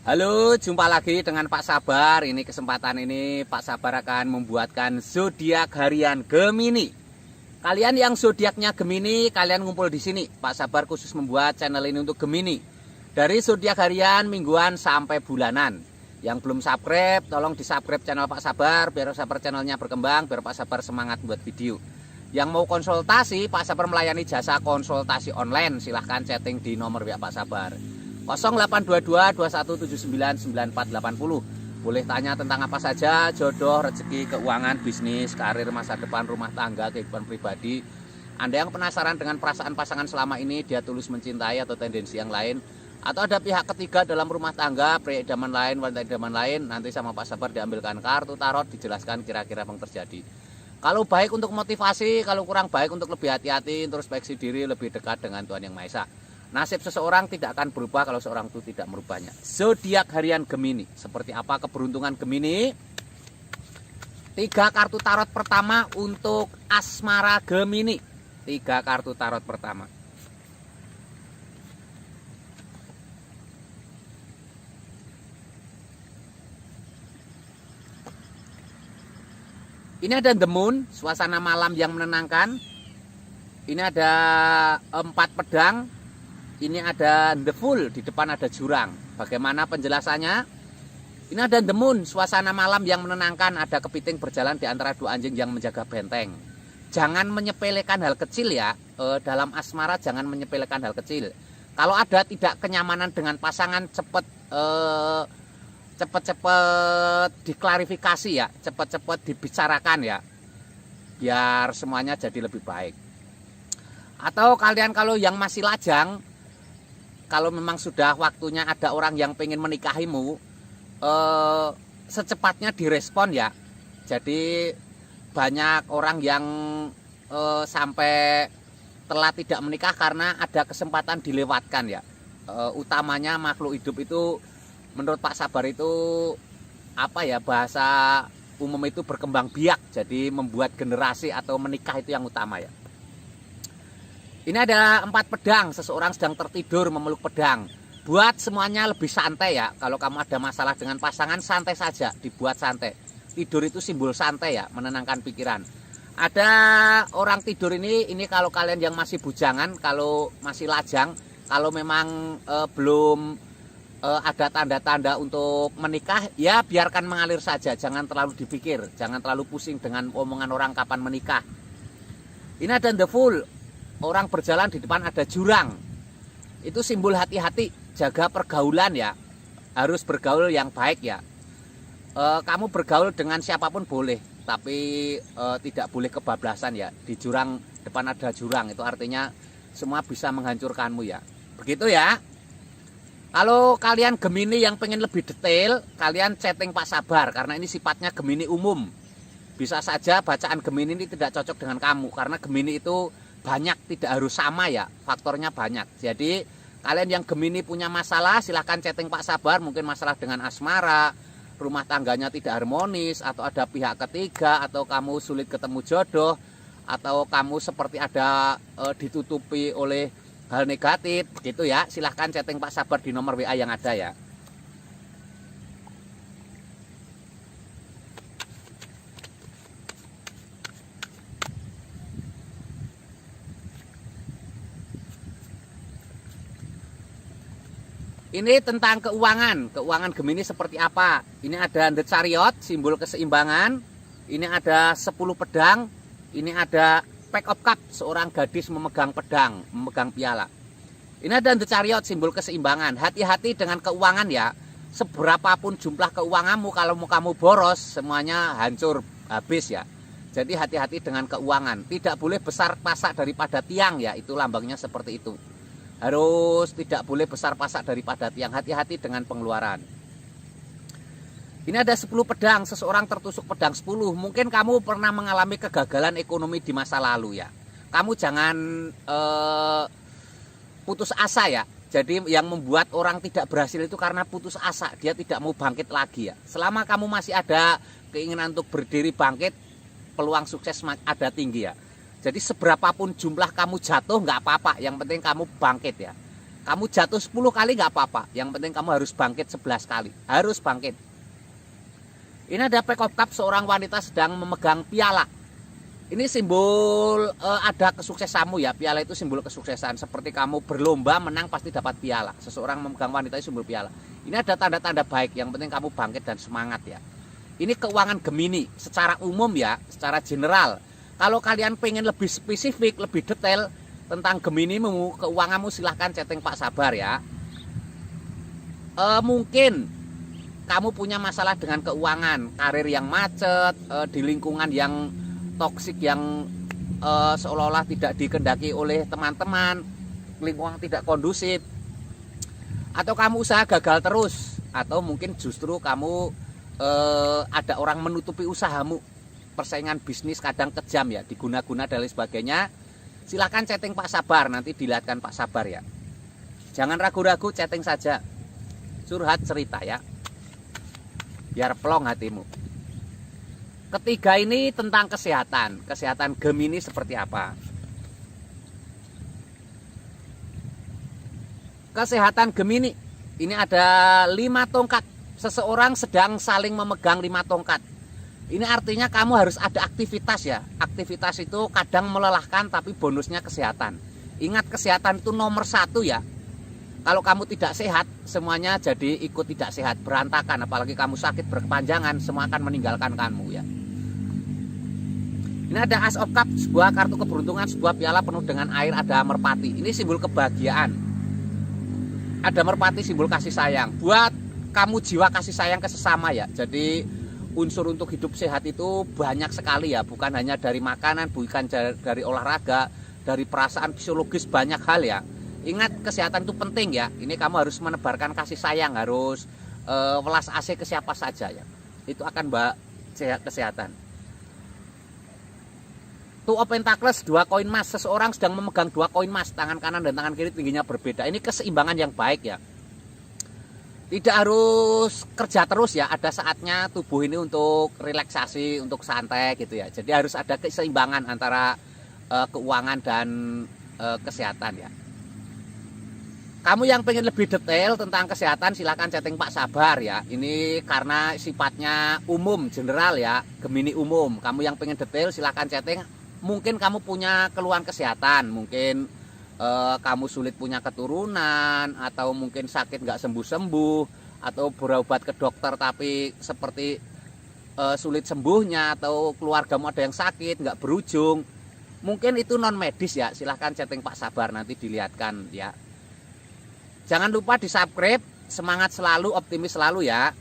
Halo, jumpa lagi dengan Pak Sabar. Ini kesempatan ini Pak Sabar akan membuatkan zodiak harian Gemini. Kalian yang zodiaknya Gemini, kalian ngumpul di sini. Pak Sabar khusus membuat channel ini untuk Gemini. Dari zodiak harian, mingguan sampai bulanan. Yang belum subscribe, tolong di-subscribe channel Pak Sabar biar Sabar channelnya berkembang, biar Pak Sabar semangat buat video. Yang mau konsultasi, Pak Sabar melayani jasa konsultasi online. Silahkan chatting di nomor WA Pak Sabar 0822 2179 9480. Boleh tanya tentang apa saja, jodoh, rezeki, keuangan, bisnis, karir, masa depan, rumah tangga, kehidupan pribadi. Anda yang penasaran dengan perasaan pasangan selama ini, dia tulus mencintai atau tendensi yang lain, atau ada pihak ketiga dalam rumah tangga, pria idaman lain, wanita idaman lain, nanti sama Pak Sabar diambilkan kartu tarot, dijelaskan kira-kira apa yang terjadi. Kalau baik untuk motivasi, kalau kurang baik untuk lebih hati-hati, introspeksi diri, lebih dekat dengan Tuhan Yang Maha Esa. Nasib seseorang tidak akan berubah kalau seorang itu tidak merubahnya. Zodiak harian Gemini. Seperti apa keberuntungan Gemini? 3 kartu tarot pertama untuk asmara Gemini. 3 kartu tarot pertama. Ini ada The Moon, suasana malam yang menenangkan. Ini ada 4 pedang. Ini ada The Fool, di depan ada jurang. Bagaimana penjelasannya? Ini ada The Moon, suasana malam yang menenangkan. Ada kepiting berjalan di antara 2 anjing yang menjaga benteng. Jangan menyepelekan hal kecil ya. Dalam asmara jangan menyepelekan hal kecil. Kalau ada tidak kenyamanan dengan pasangan, cepet diklarifikasi ya. Cepet dibicarakan ya. Biar semuanya jadi lebih baik. Atau kalian kalau yang masih lajang, kalau memang sudah waktunya ada orang yang pengen menikahimu, secepatnya direspon ya. Jadi banyak orang yang sampai telah tidak menikah karena ada kesempatan dilewatkan ya. Utamanya makhluk hidup itu menurut Pak Sabar itu apa ya, bahasa umum itu berkembang biak. Jadi membuat generasi atau menikah itu yang utama ya. Ini ada 4 pedang, seseorang sedang tertidur memeluk pedang. Buat semuanya lebih santai ya. Kalau kamu ada masalah dengan pasangan, santai saja, dibuat santai. Tidur itu simbol santai ya, menenangkan pikiran. Ada orang tidur ini kalau kalian yang masih bujangan, kalau masih lajang, kalau memang belum ada tanda-tanda untuk menikah, ya biarkan mengalir saja, jangan terlalu dipikir, jangan terlalu pusing dengan omongan orang kapan menikah. Ini ada The Fool. Orang berjalan di depan ada jurang. Itu simbol hati-hati, jaga pergaulan ya. Harus bergaul yang baik ya. Kamu bergaul dengan siapapun boleh, tapi tidak boleh kebablasan ya. Di jurang depan ada jurang, itu artinya semua bisa menghancurkanmu ya. Begitu ya. Kalau kalian Gemini yang pengen lebih detail, kalian chatting Pak Sabar, karena ini sifatnya Gemini umum. Bisa saja bacaan Gemini ini tidak cocok dengan kamu, karena Gemini itu banyak, tidak harus sama ya, faktornya banyak. Jadi kalian yang Gemini punya masalah, silahkan chatting Pak Sabar. Mungkin masalah dengan asmara, rumah tangganya tidak harmonis, atau ada pihak ketiga, atau kamu sulit ketemu jodoh, atau kamu seperti ada ditutupi oleh hal negatif, begitu ya. Silahkan chatting Pak Sabar di nomor WA yang ada ya. Ini tentang keuangan Gemini seperti apa. Ini ada The Chariot, simbol keseimbangan. Ini ada 10 pedang. Ini ada Pack of Cups, seorang gadis memegang pedang, memegang piala. Ini ada The Chariot, simbol keseimbangan. Hati-hati dengan keuangan ya. Seberapapun jumlah keuanganmu, kalau kamu boros, semuanya hancur, habis ya. Jadi hati-hati dengan keuangan. Tidak boleh besar pasak daripada tiang ya, itu lambangnya seperti itu. Harus tidak boleh besar pasak daripada tiang. Hati-hati dengan pengeluaran. Ini ada 10 pedang, seseorang tertusuk pedang 10. Mungkin kamu pernah mengalami kegagalan ekonomi di masa lalu ya. Kamu jangan putus asa ya. Jadi yang membuat orang tidak berhasil itu karena putus asa. Dia tidak mau bangkit lagi ya. Selama kamu masih ada keinginan untuk berdiri bangkit, peluang sukses ada tinggi ya. Jadi seberapapun jumlah kamu jatuh nggak apa-apa, yang penting kamu bangkit ya. Kamu jatuh 10 kali nggak apa-apa. Yang penting kamu harus bangkit 11 kali. Harus bangkit. Ini ada Pack of Cups, seorang wanita sedang memegang piala. Ini simbol ada kesuksesanmu ya. Piala itu simbol kesuksesan. Seperti kamu berlomba menang pasti dapat piala. Seseorang memegang wanita itu simbol piala. Ini ada tanda-tanda baik. Yang penting kamu bangkit dan semangat ya. Ini keuangan Gemini secara umum ya, secara general. Kalau kalian pengen lebih spesifik, lebih detail tentang Geminimu, keuanganmu, silahkan chatting Pak Sabar ya. Mungkin kamu punya masalah dengan keuangan, karir yang macet, di lingkungan yang toksik, yang seolah-olah tidak dikendaki oleh teman-teman, lingkungan tidak kondusif, atau kamu usaha gagal terus, atau mungkin justru kamu ada orang menutupi usahamu, persaingan bisnis kadang kejam ya, diguna-guna dan lain sebagainya. Silahkan chatting Pak Sabar, nanti dilihatkan Pak Sabar ya. Jangan ragu-ragu, chatting saja, curhat cerita ya, biar plong hatimu. Ketiga ini tentang kesehatan. Kesehatan Gemini seperti apa? Kesehatan Gemini. Ini ada 5 tongkat. Seseorang sedang saling memegang 5 tongkat. Ini artinya kamu harus ada aktivitas ya. Aktivitas itu kadang melelahkan tapi bonusnya kesehatan. Ingat, kesehatan itu nomor 1 ya. Kalau kamu tidak sehat, semuanya jadi ikut tidak sehat, berantakan. Apalagi kamu sakit berkepanjangan, semua akan meninggalkan kamu ya. Ini ada Ace of Cups, sebuah kartu keberuntungan, sebuah piala penuh dengan air, ada merpati. Ini simbol kebahagiaan. Ada merpati, simbol kasih sayang. Buat kamu jiwa kasih sayang ke sesama ya. Jadi unsur untuk hidup sehat itu banyak sekali ya. Bukan hanya dari makanan, bukan dari olahraga, dari perasaan fisiologis, banyak hal ya. Ingat, kesehatan itu penting ya. Ini kamu harus menebarkan kasih sayang, harus welas asih ke siapa saja ya. Itu akan mbak kesehatan. Two of Pentacles, 2 koin emas. Seseorang sedang memegang 2 koin emas, tangan kanan dan tangan kiri tingginya berbeda. Ini keseimbangan yang baik ya. Tidak harus kerja terus ya, ada saatnya tubuh ini untuk relaksasi, untuk santai gitu ya. Jadi harus ada keseimbangan antara keuangan dan kesehatan ya. Kamu yang pengen lebih detail tentang kesehatan, silahkan chatting Pak Sabar ya. Ini karena sifatnya umum, general ya, Gemini umum. Kamu yang pengen detail silahkan chatting. Mungkin kamu punya keluhan kesehatan, mungkin kamu sulit punya keturunan, atau mungkin sakit nggak sembuh-sembuh, atau berobat ke dokter tapi seperti sulit sembuhnya, atau keluargamu ada yang sakit nggak berujung. Mungkin itu non medis ya, silahkan chatting Pak Sabar, nanti dilihatkan ya. Jangan lupa di subscribe, semangat selalu, optimis selalu ya.